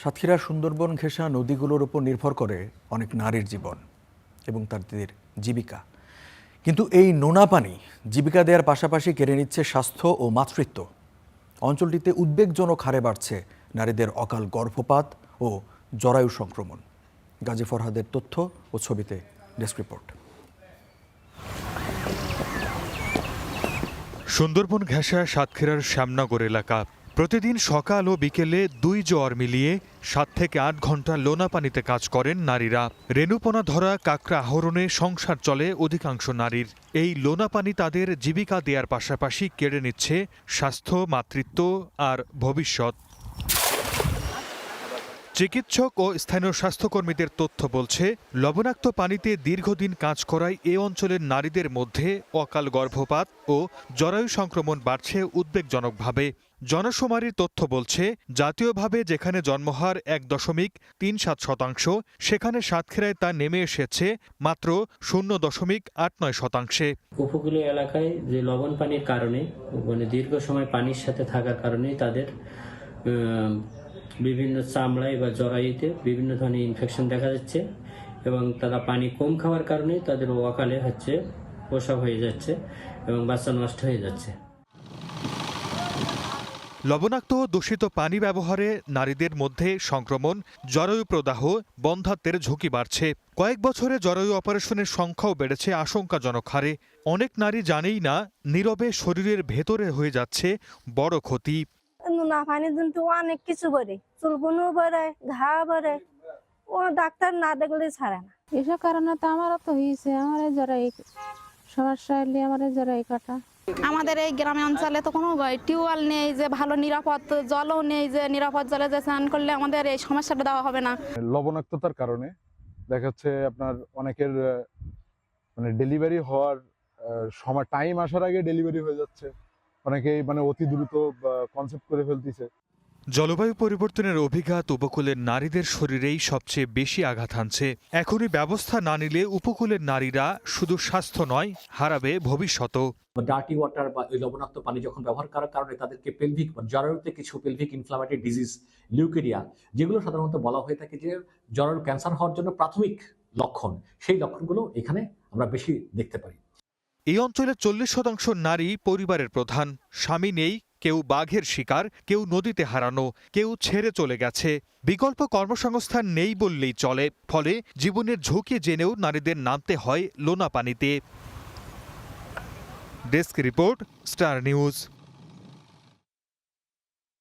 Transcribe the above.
সাতক্ষীরার সুন্দরবন ঘেঁষা নদীগুলোর উপর নির্ভর করে অনেক নারীর জীবন এবং তাদের জীবিকা। কিন্তু এই নোনা পানি জীবিকা দেওয়ার পাশাপাশি কেড়ে নিচ্ছে স্বাস্থ্য ও মাতৃত্ব। অঞ্চলটিতে উদ্বেগজনক হারে বাড়ছে নারীদের অকাল গর্ভপাত ও জরায়ু সংক্রমণ। গাজী ফরহাদের তথ্য ও ছবিতে ডেস্ক রিপোর্ট। সুন্দরবন ঘেঁষা সাতক্ষীরার শ্যামনগর এলাকা। প্রতিদিন সকাল ও বিকেলে 2 জোয়ার মিলিয়ে 7 থেকে 8 ঘন্টা লোনা পানিতে কাজ করেন নারীরা। রেণুপোনা ধরা কাঁকড়া আহরণে সংসার চলে অধিকাংশ নারীর। এই লোনা পানি তাদের জীবিকা দেওয়ার পাশাপাশি কেড়ে নিচ্ছে স্বাস্থ্য, মাতৃত্ব আর ভবিষ্যৎ। চিকিৎসক ও স্থানীয় স্বাস্থ্যকর্মীদের তথ্য বলছে, লবণাক্ত পানিতে দীর্ঘদিন কাজ করায় এ অঞ্চলের নারীদের মধ্যে অকাল গর্ভপাত ও জরায়ু সংক্রমণ বাড়ছে উদ্বেগজনকভাবে। জনশুমারির তথ্য বলছে, জাতীয়ভাবে যেখানে জন্মহার 1.37%, সেখানে সাতক্ষীরায় তা নেমে এসেছে মাত্র 0.89%। উপকূলীয় এলাকায় যে লবণ পানির কারণে দীর্ঘ সময় পানির সাথে থাকার কারণে তাদের বিভিন্ন চামড়ায় বা জরায়ুতে বিভিন্ন ধরনের ইনফেকশন দেখা যাচ্ছে এবং তারা পানি কম খাওয়ার কারণে তাদের অকালে প্রসব হয়ে যাচ্ছে এবং বাচ্চা নষ্ট হয়ে যাচ্ছে। লবণাক্ত দূষিত পানি ব্যবহারে নারীদের মধ্যে সংক্রমণ, জরায়ু প্রদাহ, বন্ধ্যাত্বের ঝুঁকি বাড়ছে। কয়েক বছরে জরায়ু অপারেশনের সংখ্যাও বেড়েছে আশঙ্কাজনক হারে। অনেক নারী জানেই না নীরবে শরীরের ভেতরে হয়ে যাচ্ছে বড় ক্ষতি। নোনা পানি কিন্তু অনেক কিছু করে, চুলকুনো বেড়ে, ঘা বেড়ে, ও ডাক্তার না দেখলে ছাড়ে না। এসব কারণে তো আমারও তো হয়েছে, আমার জরাই সমস্যা এলে আমার জরাই কাটা। আমাদের এই গ্রামে অঞ্চলে তো কোনো টিউবওয়েল নেই যে ভালো নিরাপদ জলও নেই যে নিরাপদ জলে যে স্নান করলে আমাদের এই সমস্যাটা দেওয়া হবে না। লবণাক্ততার কারণে দেখা যাচ্ছে আপনার অনেকের ডেলিভারি হওয়ার সময় টাইম আসার আগে ডেলিভারি হয়ে যাচ্ছে। অনেকেই অতি দ্রুত কনসেপ্ট করে ফেলতেছে। জলবায়ু পরিবর্তনের অভিঘাত উপকূলের নারীদের শরীরেই সবচেয়ে বেশি আঘাত হানছে। এখনই ব্যবস্থা না নিলে উপকূলের নারীরা শুধু স্বাস্থ্য নয়, হারাবে ভবিষ্যৎও। ডার্টি ওয়াটার বা এই লবণাক্ত পানি যখন ব্যবহার করার কারণে তাদেরকে পেলভিক বা জরায়ুতে কিছু পেলভিক ইনফ্লামেটরি ডিজিজ, লিউকেরিয়া, যেগুলো সাধারণত বলা হয়ে থাকে যে জরায়ু ক্যান্সার হওয়ার জন্য প্রাথমিক লক্ষণ, সেই লক্ষণগুলো এখানে আমরা বেশি দেখতে পাই। এই অঞ্চলের 40% নারী পরিবারের প্রধান। স্বামী নেই, কেউ বাঘের শিকার, কেউ নদীতে হারানো, কেউ ছেড়ে চলে গেছে। বিকল্প কর্মসংস্থান নেই বললেই চলে। ফলে জীবনের ঝুঁকি জেনেও নারীদের নামতে হয় লোনা পানিতে। Desk report, star news.